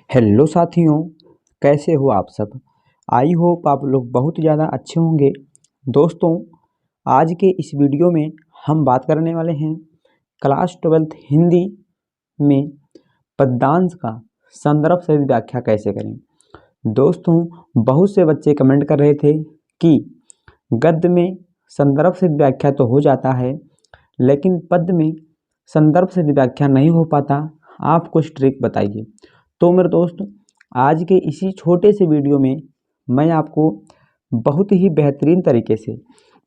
Hello साथियों, कैसे हो आप सब। आई होप आप लोग बहुत ज़्यादा अच्छे होंगे। दोस्तों, आज के इस वीडियो में हम बात करने वाले हैं क्लास 12th हिंदी में पद्यांश का संदर्भ सहित व्याख्या कैसे करें। दोस्तों, बहुत से बच्चे कमेंट कर रहे थे कि गद्य में संदर्भ सहित व्याख्या तो हो जाता है, लेकिन पद्य में संदर्भ सहित व्याख्या नहीं हो पाता। आप कुछ ट्रिक बताइए। तो मेरे दोस्त, आज के इसी छोटे से वीडियो में मैं आपको बहुत ही बेहतरीन तरीके से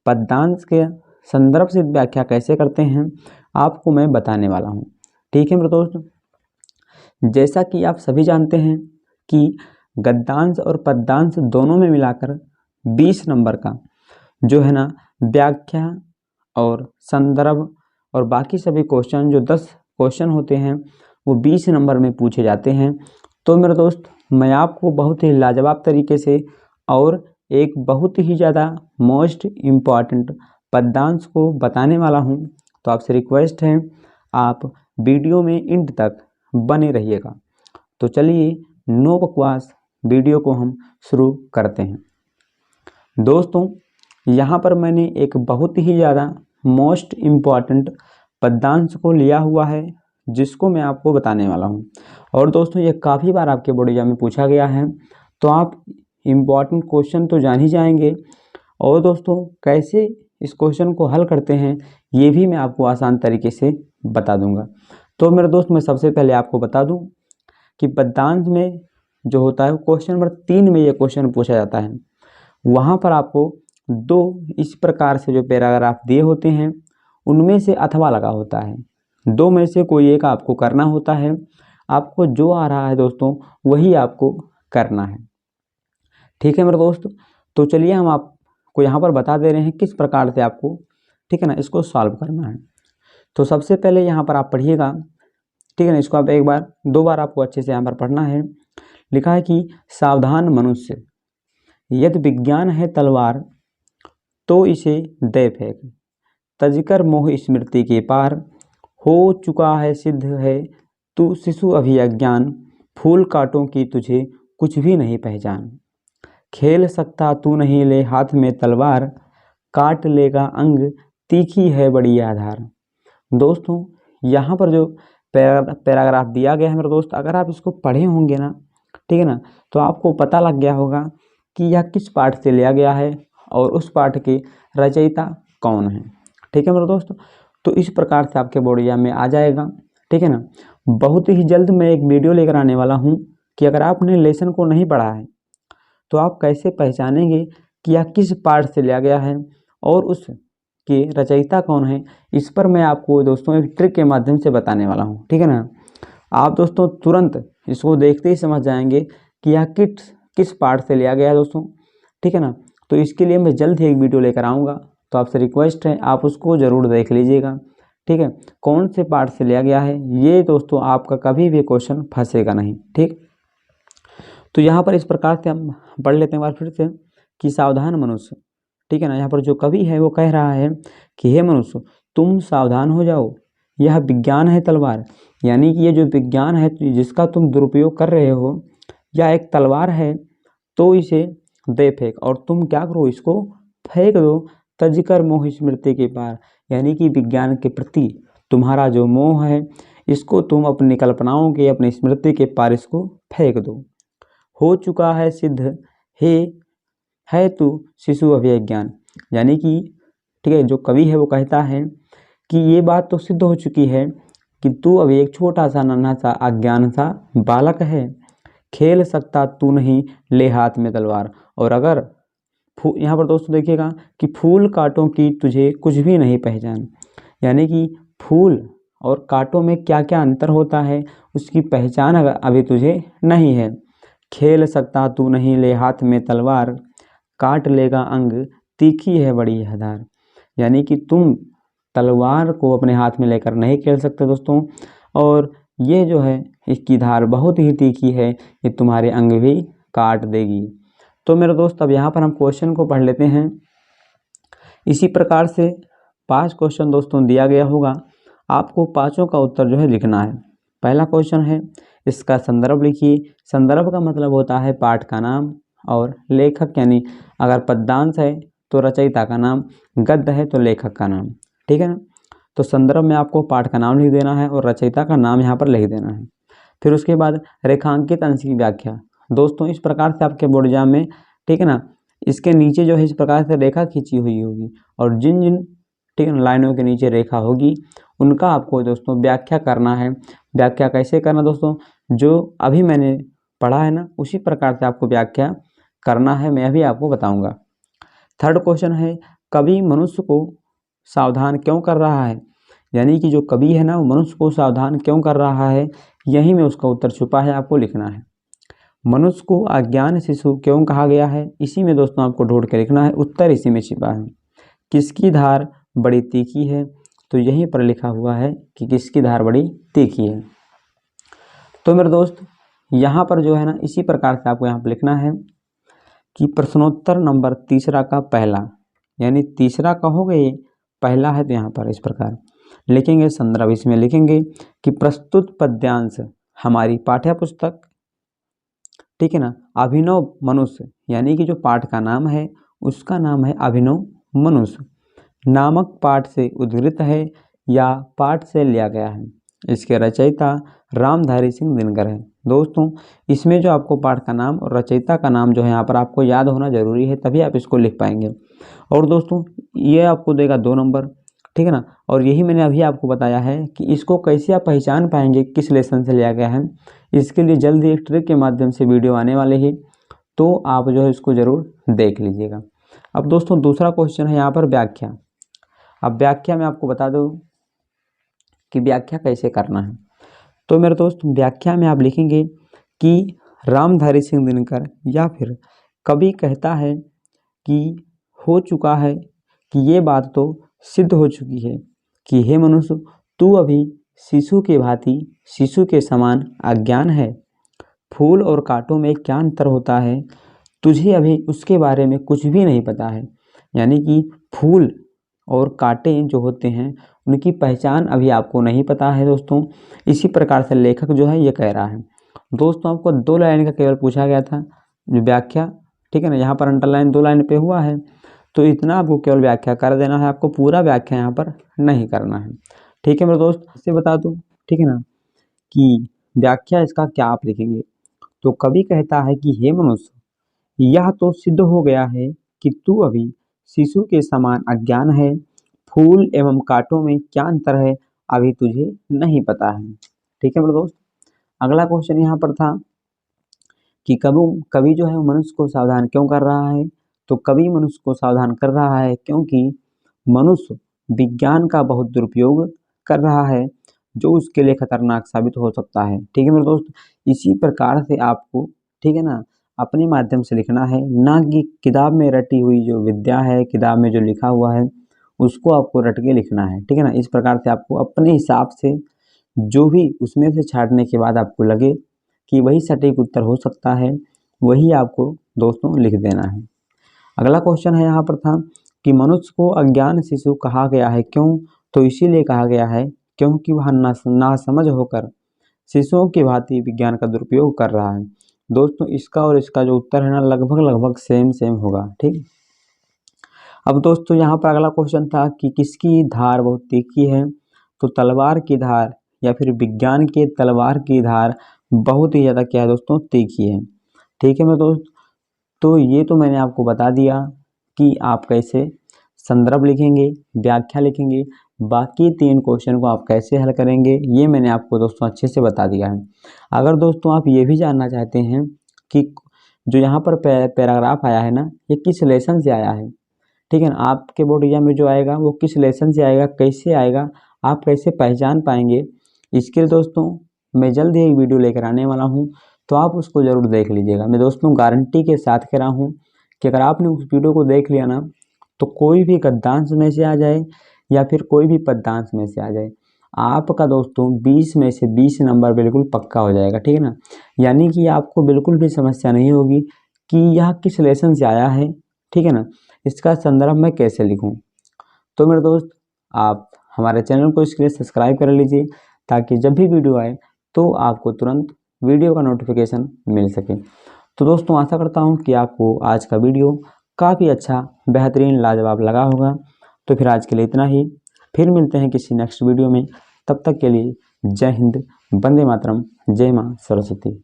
पद्यांश के संदर्भ से व्याख्या कैसे करते हैं आपको मैं बताने वाला हूं। ठीक है मेरे दोस्त, जैसा कि आप सभी जानते हैं कि गद्यांश और पद्यांश दोनों में मिलाकर 20 नंबर का जो है ना व्याख्या और संदर्भ और बाकी सभी क्वेश्चन जो 10 क्वेश्चन होते हैं वो 20 नंबर में पूछे जाते हैं। तो मेरे दोस्त, मैं आपको बहुत ही लाजवाब तरीके से और एक बहुत ही ज़्यादा मोस्ट इम्पॉर्टेंट पद्यांश को बताने वाला हूं। तो आपसे रिक्वेस्ट है आप वीडियो में एंड तक बने रहिएगा। तो चलिए नो बकवास, वीडियो को हम शुरू करते हैं। दोस्तों, यहाँ पर मैंने एक बहुत ही ज़्यादा मोस्ट इम्पॉर्टेंट पद्यांश को लिया हुआ है जिसको मैं आपको बताने वाला हूँ। और दोस्तों, ये काफ़ी बार आपके बोर्ड एग्जाम में पूछा गया है, तो आप इम्पॉर्टेंट क्वेश्चन तो जान ही जाएंगे। और दोस्तों, कैसे इस क्वेश्चन को हल करते हैं ये भी मैं आपको आसान तरीके से बता दूंगा। तो मेरे दोस्त, मैं सबसे पहले आपको बता दूं कि पद्यांश में जो होता है क्वेश्चन नंबर 3 में ये क्वेश्चन पूछा जाता है। वहाँ पर आपको दो इस प्रकार से जो पैराग्राफ दिए होते हैं उनमें से अथवा लगा होता है। दो में से कोई एक आपको करना होता है। आपको जो आ रहा है दोस्तों वही आपको करना है। ठीक है मेरे दोस्त, तो चलिए हम आपको यहाँ पर बता दे रहे हैं किस प्रकार से आपको, ठीक है ना, इसको सॉल्व करना है। तो सबसे पहले यहाँ पर आप पढ़िएगा, ठीक है ना। इसको आप एक बार 2 बार आपको अच्छे से यहाँ पर पढ़ना है। लिखा है कि सावधान मनुष्य, यदि विज्ञान है तलवार तो इसे दे फेंक, तजकर मोह स्मृति के पार, हो चुका है सिद्ध है तू शिशु अभी अज्ञान, फूल कांटों की तुझे कुछ भी नहीं पहचान, खेल सकता तू नहीं ले हाथ में तलवार, काट लेगा अंग तीखी है बड़ी आधार। दोस्तों, यहाँ पर जो पैराग्राफ दिया गया है मेरे दोस्त, अगर आप इसको पढ़े होंगे ना, ठीक है ना, तो आपको पता लग गया होगा कि यह किस पाठ से लिया गया है और उस पाठ के रचयिता कौन है। ठीक है मेरे दोस्त, तो इस प्रकार से आपके बोर्ड एग्जाम में आ जाएगा। ठीक है ना। बहुत ही जल्द मैं एक वीडियो लेकर आने वाला हूँ कि अगर आपने लेसन को नहीं पढ़ा है तो आप कैसे पहचानेंगे कि यह किस पाठ से लिया गया है और उस के रचयिता कौन है। इस पर मैं आपको दोस्तों एक ट्रिक के माध्यम से बताने वाला हूँ। ठीक है ना। आप दोस्तों तुरंत इसको देखते ही समझ जाएंगे कि यह किस पाठ से लिया गया है दोस्तों। ठीक है ना। तो इसके लिए मैं जल्द ही एक वीडियो लेकर आऊँगा, तो आपसे रिक्वेस्ट है आप उसको ज़रूर देख लीजिएगा। ठीक है, कौन से पाठ से लिया गया है ये दोस्तों आपका कभी भी क्वेश्चन फंसेगा नहीं। ठीक, तो यहाँ पर इस प्रकार से हम पढ़ लेते हैं बार फिर से कि सावधान मनुष्य। ठीक है ना। यहाँ पर जो कवि है वो कह रहा है कि हे मनुष्य, तुम सावधान हो जाओ, यह विज्ञान है तलवार। यानी कि ये जो विज्ञान है जिसका तुम दुरुपयोग कर रहे हो, यह एक तलवार है, तो इसे दे फेंक, और तुम क्या करो, इसको फेंक दो। तजकर मोह स्मृति के पार, यानी कि विज्ञान के प्रति तुम्हारा जो मोह है इसको तुम अपनी कल्पनाओं के, अपनी स्मृति के पार इसको फेंक दो। हो चुका है सिद्ध है तू शिशु अभिज्ञान, यानी कि ठीक है, जो कवि है वो कहता है कि ये बात तो सिद्ध हो चुकी है कि तू अभी एक छोटा सा नन्हा सा अज्ञान सा बालक है, खेल सकता तू नहीं ले हाथ में तलवार। और अगर यहाँ पर दोस्तों देखिएगा कि फूल कांटों की तुझे कुछ भी नहीं पहचान, यानी कि फूल और कांटों में क्या क्या अंतर होता है उसकी पहचान अभी तुझे नहीं है। खेल सकता तू नहीं ले हाथ में तलवार, काट लेगा अंग तीखी है बड़ी धार, यानी कि तुम तलवार को अपने हाथ में लेकर नहीं खेल सकते दोस्तों, और ये जो है इसकी धार बहुत ही तीखी है, ये तुम्हारे अंग भी काट देगी। तो मेरे दोस्त, अब यहाँ पर हम क्वेश्चन को पढ़ लेते हैं। इसी प्रकार से 5 क्वेश्चन दोस्तों दिया गया होगा, आपको पाँचों का उत्तर जो है लिखना है। पहला क्वेश्चन है, इसका संदर्भ लिखिए। संदर्भ का मतलब होता है पाठ का नाम, और लेखक यानी अगर पद्यांश है तो रचयिता का नाम, गद्य है तो लेखक का नाम, ठीक है ना। तो संदर्भ में आपको पाठ का नाम लिख देना है और रचयिता का नाम यहाँ पर लिख देना है। फिर उसके बाद रेखांकित अंश की व्याख्या। दोस्तों इस प्रकार से आपके बोर्ड एग्जाम में, ठीक है ना, इसके नीचे जो है इस प्रकार से रेखा खींची हुई होगी, और जिन जिन, ठीक है ना, लाइनों के नीचे रेखा होगी उनका आपको दोस्तों व्याख्या करना है। व्याख्या कैसे करना दोस्तों, जो अभी मैंने पढ़ा है ना उसी प्रकार से आपको व्याख्या करना है, मैं अभी आपको बताऊंगा। थर्ड क्वेश्चन है, कवि मनुष्य को सावधान क्यों कर रहा है। यानी कि जो कवि है ना वो मनुष्य को सावधान क्यों कर रहा है, यही में उसका उत्तर छुपा है, आपको लिखना है। मनुष्य को अज्ञान शिशु क्यों कहा गया है, इसी में दोस्तों आपको ढूंढ के लिखना है, उत्तर इसी में छिपा है। किसकी धार बड़ी तीखी है, तो यहीं पर लिखा हुआ है कि किसकी धार बड़ी तीखी है। तो मेरे दोस्त यहाँ पर जो है ना इसी प्रकार से आपको यहाँ पर लिखना है कि प्रश्नोत्तर नंबर तीसरा का पहला, यानी तीसरा कहोगे पहला है तो यहाँ पर इस प्रकार लिखेंगे। संदर्भ इसमें लिखेंगे कि प्रस्तुत पद्यांश हमारी पाठ्य पुस्तक, ठीक है ना, अभिनव मनुष्य, यानी कि जो पाठ का नाम है उसका नाम है अभिनव मनुष्य नामक पाठ से उद्धृत है या पाठ से लिया गया है। इसके रचयिता रामधारी सिंह दिनकर है। दोस्तों इसमें जो आपको पाठ का नाम और रचयिता का नाम जो है यहाँ पर आपको याद होना जरूरी है, तभी आप इसको लिख पाएंगे। और दोस्तों ये आपको देगा 2 नंबर, ठीक है ना। और यही मैंने अभी आपको बताया है कि इसको कैसे आप पहचान पाएंगे किस लेसन से लिया गया है। इसके लिए जल्दी एक ट्रिक के माध्यम से वीडियो आने वाले हैं, तो आप जो है इसको ज़रूर देख लीजिएगा। अब दोस्तों दूसरा क्वेश्चन है यहाँ पर व्याख्या। अब व्याख्या में आपको बता दूं कि व्याख्या कैसे करना है। तो मेरे दोस्त व्याख्या में आप लिखेंगे कि रामधारी सिंह दिनकर या फिर कवि कहता है कि हो चुका है कि ये बात तो सिद्ध हो चुकी है कि हे मनुष्य तू अभी शिशु के भांति शिशु के समान अज्ञान है। फूल और कांटों में क्या अंतर होता है, तुझे अभी उसके बारे में कुछ भी नहीं पता है। यानी कि फूल और कांटे जो होते हैं उनकी पहचान अभी आपको नहीं पता है दोस्तों। इसी प्रकार से लेखक जो है ये कह रहा है। दोस्तों आपको 2 लाइन का केवल पूछा गया था जो व्याख्या, ठीक है ना, यहाँ पर अंडरलाइन 2 लाइन पे हुआ है, तो इतना आपको केवल व्याख्या कर देना है, आपको पूरा व्याख्या यहाँ पर नहीं करना है, ठीक है मेरे दोस्त। इससे बता दूँ, ठीक है ना, कि व्याख्या इसका क्या आप लिखेंगे। तो कवि कहता है कि हे मनुष्य यह तो सिद्ध हो गया है कि तू अभी शिशु के समान अज्ञान है। फूल एवं कांटों में क्या अंतर है अभी तुझे नहीं पता है, ठीक है मेरे दोस्त। अगला क्वेश्चन यहाँ पर था कि कवि जो है वो मनुष्य को सावधान क्यों कर रहा है। तो कवि मनुष्य को सावधान कर रहा है क्योंकि मनुष्य विज्ञान का बहुत दुरुपयोग कर रहा है जो उसके लिए खतरनाक साबित हो सकता है, ठीक है मेरे दोस्त। इसी प्रकार से आपको, ठीक है ना, अपने माध्यम से लिखना है, ना कि किताब में रटी हुई जो विद्या है, किताब में जो लिखा हुआ है उसको आपको रट के लिखना है, ठीक है ना। इस प्रकार से आपको अपने हिसाब से जो भी उसमें से छांटने के बाद आपको लगे कि वही सटीक उत्तर हो सकता है, वही आपको दोस्तों लिख देना है। अगला क्वेश्चन है यहाँ पर था कि मनुष्य को अज्ञान शिशु कहा गया है क्यों। तो इसीलिए कहा गया है क्योंकि वह नासमझ होकर शिशुओं की भांति विज्ञान का दुरुपयोग कर रहा है। दोस्तों इसका और इसका जो उत्तर है ना लगभग सेम होगा, ठीक। अब दोस्तों यहाँ पर अगला क्वेश्चन था कि किसकी धार बहुत तीखी है। तो तलवार की धार या फिर विज्ञान के तलवार की धार बहुत ही ज़्यादा क्या है दोस्तों, तीखी है, ठीक है मेरे दोस्त। तो ये तो मैंने आपको बता दिया कि आप कैसे संदर्भ लिखेंगे, व्याख्या लिखेंगे, बाकी 3 क्वेश्चन को आप कैसे हल करेंगे ये मैंने आपको दोस्तों अच्छे से बता दिया है। अगर दोस्तों आप ये भी जानना चाहते हैं कि जो यहाँ पर पैराग्राफ आया है ना ये किस लेसन से आया है, ठीक है ना, आपके बोर्ड एग्जाम में जो आएगा वो किस लेसन से आएगा, कैसे आएगा, आप कैसे पहचान पाएंगे, इसके लिए दोस्तों मैं जल्द ही एक वीडियो लेकर आने वाला हूँ, तो आप उसको ज़रूर देख लीजिएगा। मैं दोस्तों गारंटी के साथ कह रहा हूँ कि अगर आपने उस वीडियो को देख लिया ना तो कोई भी गद्यांश में से आ जाए या फिर कोई भी पद्यांश में से आ जाए, आपका दोस्तों 20 में से 20 नंबर बिल्कुल पक्का हो जाएगा, ठीक है ना। यानी कि आपको बिल्कुल भी समस्या नहीं होगी कि यह किस लेसन से आया है, ठीक है ना, इसका संदर्भ मैं कैसे लिखूं। तो मेरे दोस्त आप हमारे चैनल को इसके लिए सब्सक्राइब कर लीजिए ताकि जब भी वीडियो आए तो आपको तुरंत वीडियो का नोटिफिकेशन मिल सके। तो दोस्तों आशा करता हूँ कि आपको आज का वीडियो काफ़ी अच्छा, बेहतरीन, लाजवाब लगा होगा। तो फिर आज के लिए इतना ही, फिर मिलते हैं किसी नेक्स्ट वीडियो में। तब तक के लिए जय हिंद, वंदे मातरम, जय माँ सरस्वती।